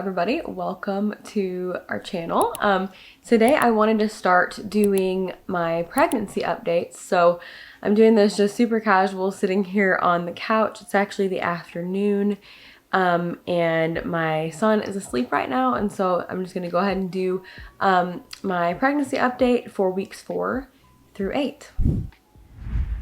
everybody, welcome to our channel. Today I wanted to start doing my pregnancy updates. So I'm doing this just super casual, sitting here on the couch. It's actually the afternoon and my son is asleep right now, and so I'm just gonna go ahead and do my pregnancy update for weeks 4 through 8.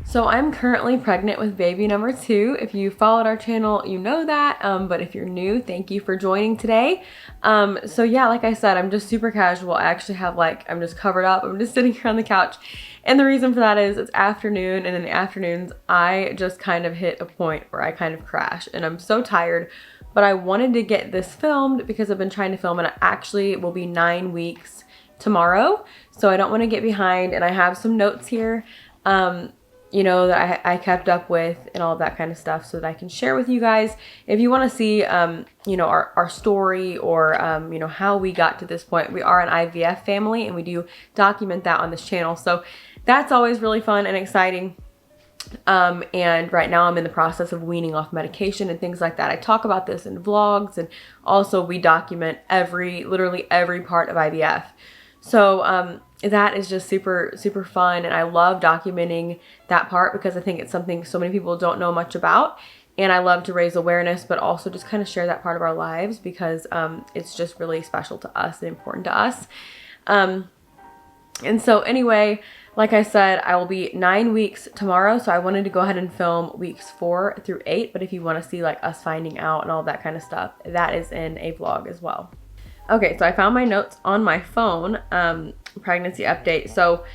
So I'm currently pregnant with baby number 2. If you followed our channel, you know that, but if you're new, thank you for joining today. So yeah, like I said, I'm just super casual. I actually have I'm just covered up. I'm just sitting here on the couch. And the reason for that is it's afternoon, and in the afternoons, I just kind of hit a point where I kind of crash and I'm so tired, but I wanted to get this filmed because I've been trying to film, and it actually will be 9 weeks tomorrow. So I don't want to get behind, and I have some notes here. You know, that I kept up with and all of that kind of stuff so that I can share with you guys. If you want to see, you know, our story or, you know, how we got to this point. We are an IVF family, and we do document that on this channel. So that's always really fun and exciting. And right now I'm in the process of weaning off medication and things like that. I talk about this in vlogs, and also we document literally every part of IVF. So, that is just super, super fun. And I love documenting that part because I think it's something so many people don't know much about. And I love to raise awareness, but also just kind of share that part of our lives because, it's just really special to us and important to us. And so anyway, like I said, I will be 9 weeks tomorrow. So I wanted to go ahead and film weeks 4 through 8. But if you want to see like us finding out and all that kind of stuff, that is in a vlog as well. Okay, so I found my notes on my phone, pregnancy update. So,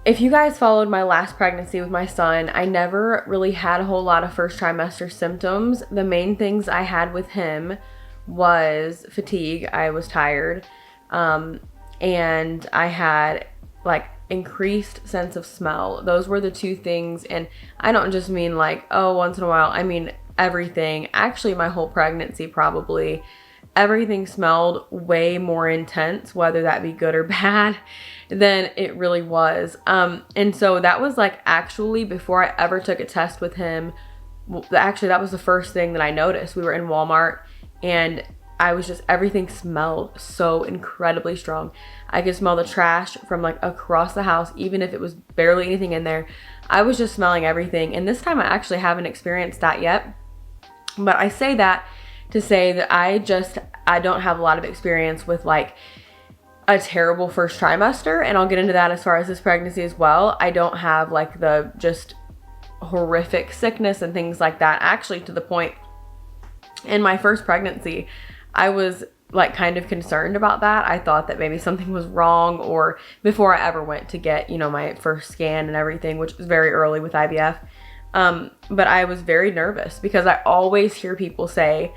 if you guys followed my last pregnancy with my son, I never really had a whole lot of first trimester symptoms. The main things I had with him was fatigue. I was tired, and I had like increased sense of smell. Those were the two things. And I don't just mean like, oh, once in a while. I mean everything. Actually, my whole pregnancy probably. Everything smelled way more intense, whether that be good or bad, than it really was. And so that was like actually before I ever took a test with him. Actually, that was the first thing that I noticed. We were in Walmart, and I was just, everything smelled so incredibly strong. I could smell the trash from like across the house, even if it was barely anything in there. I was just smelling everything. And this time I actually haven't experienced that yet. But I say that to say that I don't have a lot of experience with like a terrible first trimester, and I'll get into that as far as this pregnancy as well. I don't have like the just horrific sickness and things like that. Actually, to the point in my first pregnancy, I was like kind of concerned about that. I thought that maybe something was wrong, or before I ever went to get, you know, my first scan and everything, which was very early with IVF. But I was very nervous because I always hear people say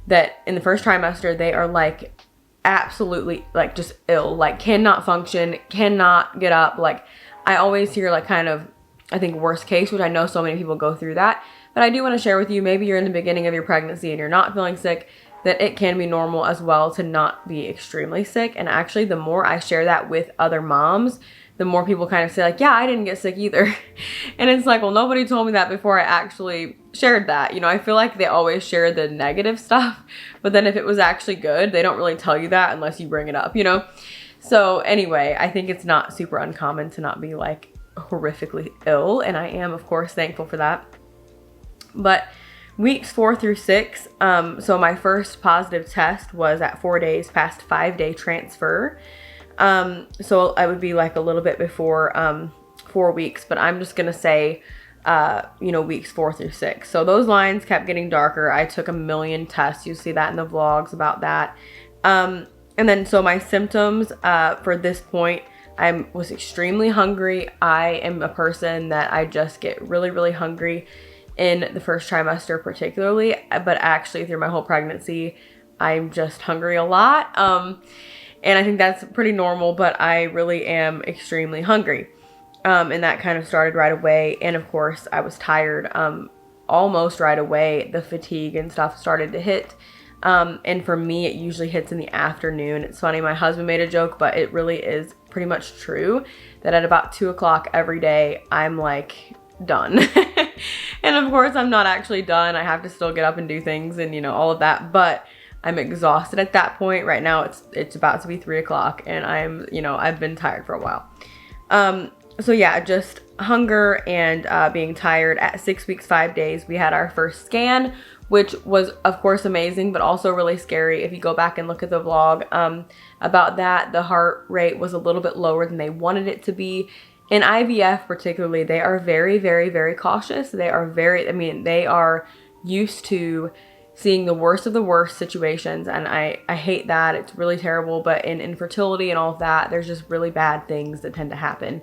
that in the first trimester, they are like absolutely like just ill, like cannot function, cannot get up. Like I always hear like kind of, I think worst case, which I know so many people go through that. But I do want to share with you, maybe you're in the beginning of your pregnancy and you're not feeling sick, that it can be normal as well to not be extremely sick. And actually, the more I share that with other moms, the more people kind of say like, yeah, I didn't get sick either. And it's like, well, nobody told me that before I actually shared that. You know, I feel like they always share the negative stuff, but then if it was actually good, they don't really tell you that unless you bring it up, you know? So anyway, I think it's not super uncommon to not be like horrifically ill. And I am, of course, thankful for that. But weeks 4 through 6, so my first positive test was at 4 days past 5-day transfer. So I would be like a little bit before 4 weeks, but I'm just gonna say, you know, weeks 4 through 6. So those lines kept getting darker. I took a million tests. You see that in the vlogs about that. And then so my symptoms for this point, I was extremely hungry. I am a person that I just get really, really hungry in the first trimester particularly, but actually through my whole pregnancy, I'm just hungry a lot. And I think that's pretty normal, but I really am extremely hungry. And that kind of started right away. And of course, I was tired almost right away. The fatigue and stuff started to hit. And for me, it usually hits in the afternoon. It's funny, my husband made a joke, but it really is pretty much true that at about 2 o'clock every day, I'm like done. And of course, I'm not actually done. I have to still get up and do things and, you know, all of that. But I'm exhausted at that point. Right now it's about to be 3 o'clock and I'm, you know, I've been tired for a while. So yeah, just hunger and being tired. At 6 weeks, 5 days, we had our first scan, which was of course amazing, but also really scary. If you go back and look at the vlog about that, the heart rate was a little bit lower than they wanted it to be. In IVF particularly, they are very, very, very cautious. They are very, I mean, they are used to seeing the worst of the worst situations, and I hate that. It's really terrible, but in infertility and all of that, there's just really bad things that tend to happen.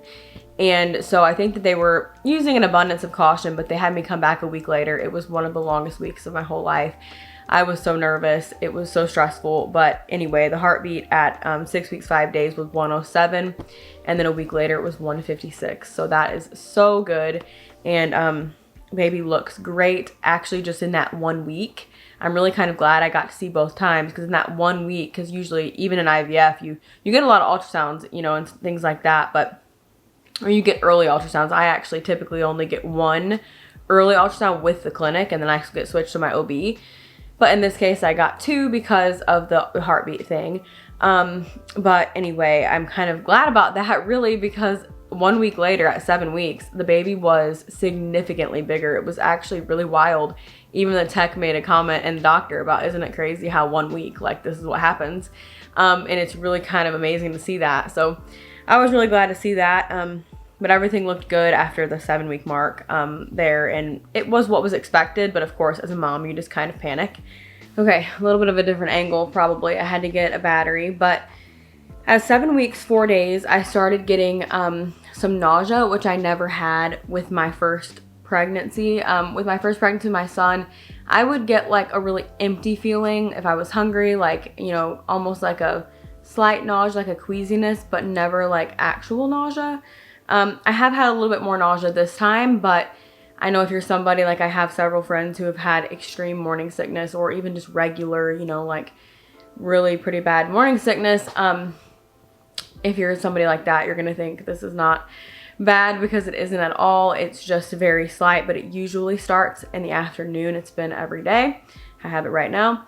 And so I think that they were using an abundance of caution, but they had me come back a week later. It was one of the longest weeks of my whole life. I was so nervous. It was so stressful. But anyway, the heartbeat at 6 weeks, 5 days was 107. And then a week later, it was 156. So that is so good. And baby looks great. Actually, just in that 1 week, I'm really kind of glad I got to see both times, because in that 1 week, because usually even in IVF, you get a lot of ultrasounds, you know, and things like that. But or you get early ultrasounds. I actually typically only get one early ultrasound with the clinic, and then I get switched to my OB. But in this case, I got two because of the heartbeat thing. But anyway, I'm kind of glad about that, really, because 1 week later, at 7 weeks, the baby was significantly bigger. It was actually really wild. Even the tech made a comment, and the doctor, about, isn't it crazy how 1 week, like, this is what happens. And it's really kind of amazing to see that. So I was really glad to see that. But everything looked good after the 7 week mark there, and it was what was expected. But of course, as a mom, you just kind of panic. Okay, a little bit of a different angle probably. I had to get a battery, but at 7 weeks, 4 days, I started getting some nausea, which I never had with my first pregnancy. With my first pregnancy with my son, I would get like a really empty feeling if I was hungry, like, you know, almost like a slight nausea, like a queasiness, but never like actual nausea. I have had a little bit more nausea this time, but I know if you're somebody, like I have several friends who have had extreme morning sickness, or even just regular, you know, like really pretty bad morning sickness. If you're somebody like that, you're gonna think this is not bad, because it isn't at all. It's just very slight, but it usually starts in the afternoon. It's been every day. I have it right now.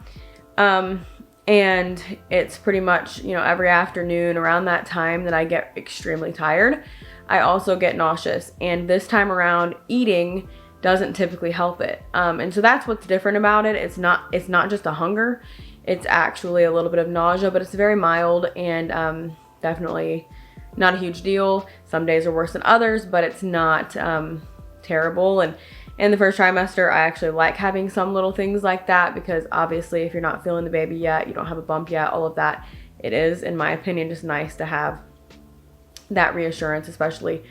And it's pretty much, you know, every afternoon around that time that I get extremely tired. I also get nauseous, and this time around, eating doesn't typically help it. And so that's what's different about it. It's not just a hunger. It's actually a little bit of nausea, but it's very mild, and definitely not a huge deal. Some days are worse than others, but it's not terrible. And in the first trimester, I actually like having some little things like that, because obviously if you're not feeling the baby yet, you don't have a bump yet, all of that, it is, in my opinion, just nice to have that reassurance, especially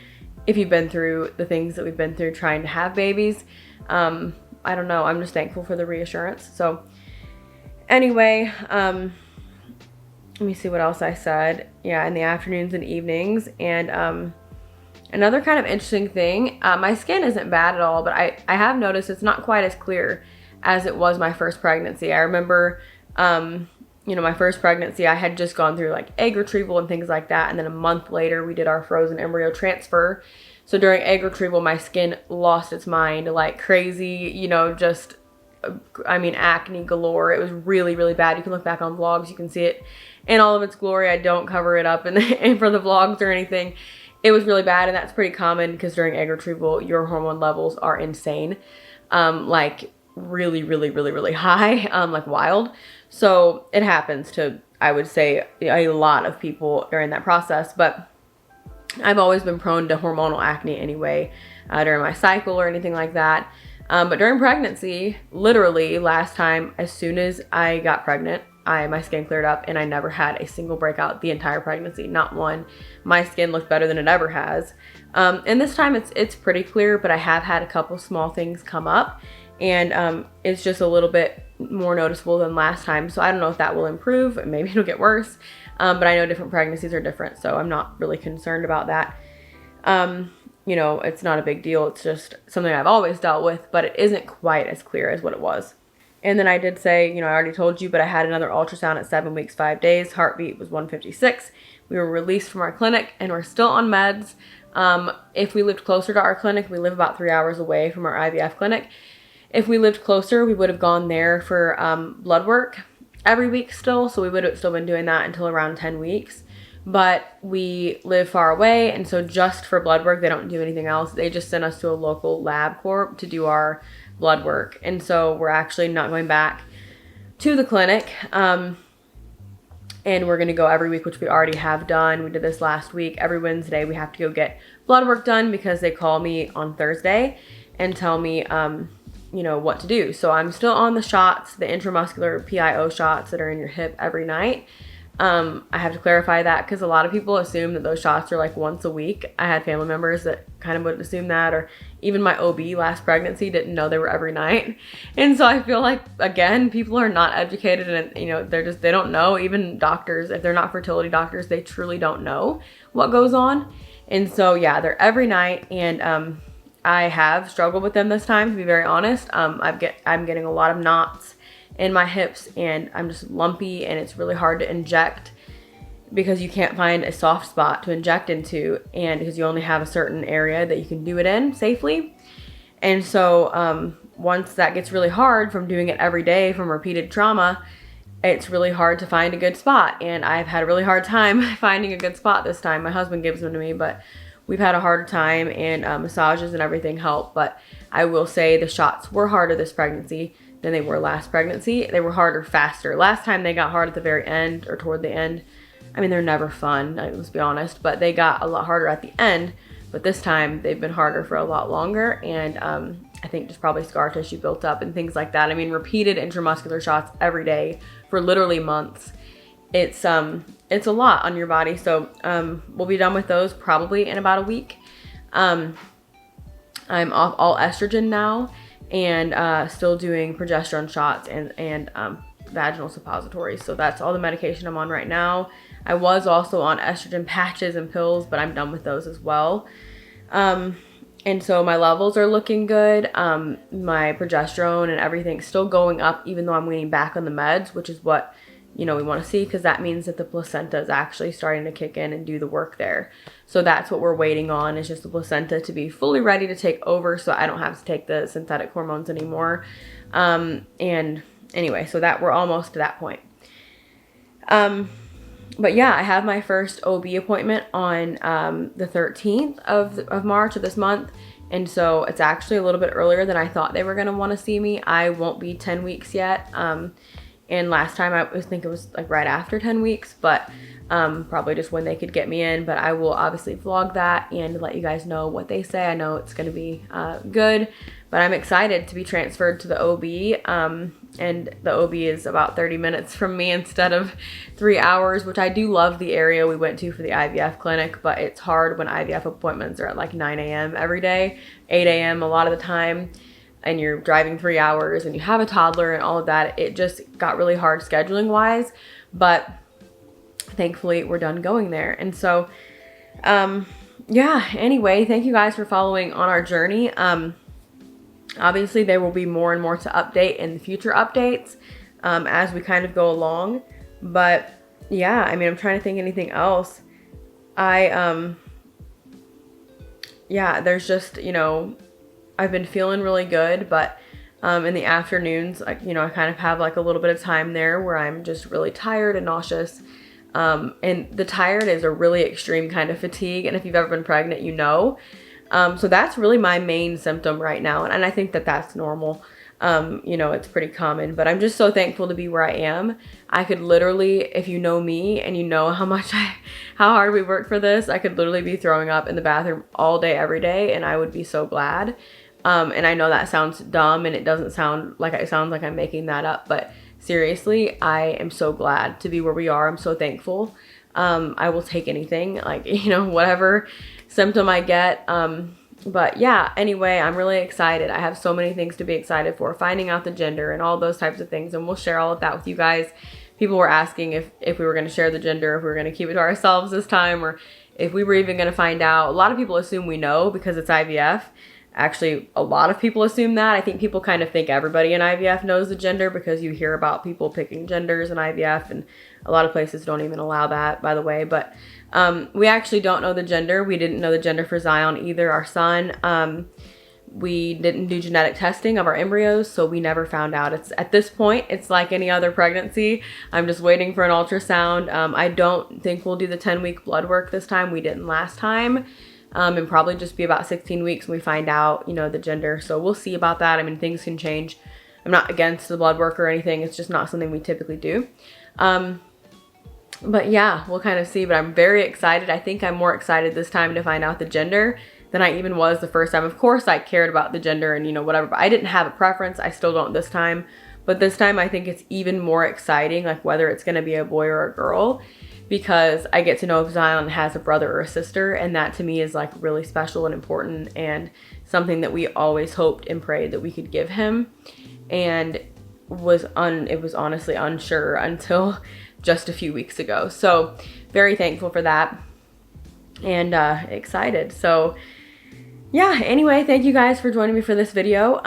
if you've been through the things that we've been through trying to have babies. I don't know, I'm just thankful for the reassurance. So anyway, let me see what else I said. Yeah, in the afternoons and evenings. And another kind of interesting thing, my skin isn't bad at all, but I have noticed it's not quite as clear as it was my first pregnancy. I remember, you know, my first pregnancy, I had just gone through like egg retrieval and things like that. And then a month later, we did our frozen embryo transfer. So during egg retrieval, my skin lost its mind like crazy, you know, just, I mean, acne galore. It was really, really bad. You can look back on vlogs, you can see it in all of its glory. I don't cover it up in for the vlogs or anything. It was really bad, and that's pretty common because during egg retrieval, your hormone levels are insane. Like really, really, really, really high, like wild. So it happens to, I would say, a lot of people during that process, but I've always been prone to hormonal acne anyway, during my cycle or anything like that. But during pregnancy, literally last time, as soon as I got pregnant, my skin cleared up, and I never had a single breakout the entire pregnancy, not one. My skin looked better than it ever has. And this time it's pretty clear, but I have had a couple small things come up, and it's just a little bit more noticeable than last time. So I don't know if that will improve, maybe it'll get worse. But I know different pregnancies are different, so I'm not really concerned about that. You know, it's not a big deal. It's just something I've always dealt with, but it isn't quite as clear as what it was. And then I did say, you know, I already told you, but I had another ultrasound at 7 weeks, 5 days. Heartbeat was 156. We were released from our clinic, and we're still on meds. If we lived closer to our clinic, we live about 3 hours away from our IVF clinic. If we lived closer, we would have gone there for blood work. every week still. So we would have still been doing that until around 10 weeks. But we live far away, and so just for blood work, they don't do anything else. They just send us to a local lab corp to do our blood work. And so we're actually not going back to the clinic. And we're going to go every week, which we already have done. We did this last week. Every Wednesday, we have to go get blood work done because they call me on Thursday and tell me, you know, what to do. So I'm still on the shots, the intramuscular PIO shots that are in your hip every night. I have to clarify that because a lot of people assume that those shots are like once a week. I had family members that kind of would assume that, or even my OB last pregnancy didn't know they were every night. And so I feel like, again, people are not educated, and you know, they don't know. Even doctors, if they're not fertility doctors, they truly don't know what goes on. And so yeah, they're every night, and I have struggled with them this time, to be very honest. I'm getting a lot of knots in my hips, and I'm just lumpy, and it's really hard to inject because you can't find a soft spot to inject into, and because you only have a certain area that you can do it in safely. And so once that gets really hard from doing it every day from repeated trauma, it's really hard to find a good spot. And I've had a really hard time finding a good spot this time. My husband gives them to me, but we've had a harder time, and massages and everything help. But I will say the shots were harder this pregnancy than they were last pregnancy. They were harder faster. Last time they got hard at the very end or toward the end. I mean, they're never fun, let's be honest, but they got a lot harder at the end. But this time they've been harder for a lot longer, and I think just probably scar tissue built up and things like that. I mean, repeated intramuscular shots every day for literally months. It's a lot on your body. So we'll be done with those probably in about a week. I'm off all estrogen now, and still doing progesterone shots and vaginal suppositories. So that's all the medication I'm on right now. I was also on estrogen patches and pills, but I'm done with those as well. And so my levels are looking good. My progesterone and everything's still going up, even though I'm weaning back on the meds, which is what, you know, we want to see, because that means that the placenta is actually starting to kick in and do the work there. So that's what we're waiting on, is just the placenta to be fully ready to take over, so I don't have to take the synthetic hormones anymore. And anyway, so that we're almost to that point. But yeah, I have my first OB appointment on the 13th of March of this month. And so it's actually a little bit earlier than I thought they were going to want to see me. I won't be 10 weeks yet. And last time I think it was like right after 10 weeks, but probably just when they could get me in. But I will obviously vlog that and let you guys know what they say. I know it's going to be good, but I'm excited to be transferred to the OB. And the OB is about 30 minutes from me instead of 3 hours, which I do love the area we went to for the IVF clinic, but it's hard when IVF appointments are at like 9 a.m. every day, 8 a.m. a lot of the time, and you're driving 3 hours and you have a toddler and all of that. It just got really hard scheduling wise, but thankfully we're done going there. And so, yeah, anyway, thank you guys for following on our journey. Obviously, there will be more and more to update in the future updates as we kind of go along. But yeah, I mean, I'm trying to think anything else. Yeah, there's just, you know, I've been feeling really good, but in the afternoons, like, you know, I kind of have like a little bit of time there where I'm just really tired and nauseous. And the tired is a really extreme kind of fatigue. And if you've ever been pregnant, you know. So that's really my main symptom right now. And I think that that's normal. You know, it's pretty common, but I'm just so thankful to be where I am. I could literally, if you know me and you know how hard we worked for this, I could literally be throwing up in the bathroom all day, every day. And I would be so glad. And I know that sounds dumb and it doesn't sound like, it sounds like I'm making that up, but seriously, I am so glad to be where we are. I'm so thankful. I will take anything, like, you know, whatever symptom I get. But yeah, anyway, I'm really excited. I have so many things to be excited for, finding out the gender and all those types of things. And we'll share all of that with you guys. People were asking if we were going to share the gender, if we were going to keep it to ourselves this time, or if we were even going to find out. A lot of people assume we know because it's IVF. Actually, a lot of people assume that. I think people kind of think everybody in IVF knows the gender because you hear about people picking genders in IVF, and a lot of places don't even allow that, by the way. But we actually don't know the gender. We didn't know the gender for Zion either, our son. We didn't do genetic testing of our embryos, so we never found out. It's at this point, it's like any other pregnancy. I'm just waiting for an ultrasound. I don't think we'll do the 10-week blood work this time. We didn't last time. And probably just be about 16 weeks when we find out, you know, the gender. So we'll see about that. I mean, things can change. I'm not against the blood work or anything. It's just not something we typically do. But yeah, we'll kind of see. But I'm very excited. I think I'm more excited this time to find out the gender than I even was the first time. Of course, I cared about the gender and, you know, whatever, but I didn't have a preference. I still don't this time. But this time, I think it's even more exciting, like whether it's going to be a boy or a girl, because I get to know if Zion has a brother or a sister. And that to me is like really special and important and something that we always hoped and prayed that we could give him. And it was honestly unsure until just a few weeks ago. So very thankful for that and excited. So yeah, anyway, thank you guys for joining me for this video.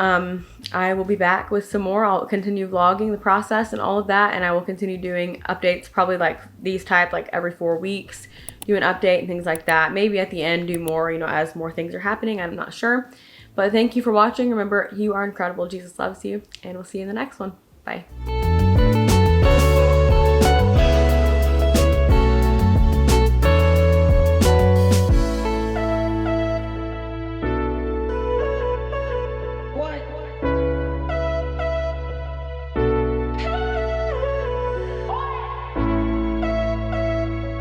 I will be back with some more. I'll continue vlogging the process and all of that, and I will continue doing updates, probably like these type, like every 4 weeks, do an update and things like that. Maybe at the end do more, you know, as more things are happening. I'm not sure. But thank you for watching. Remember, you are incredible. Jesus loves you, and we'll see you in the next one. Bye.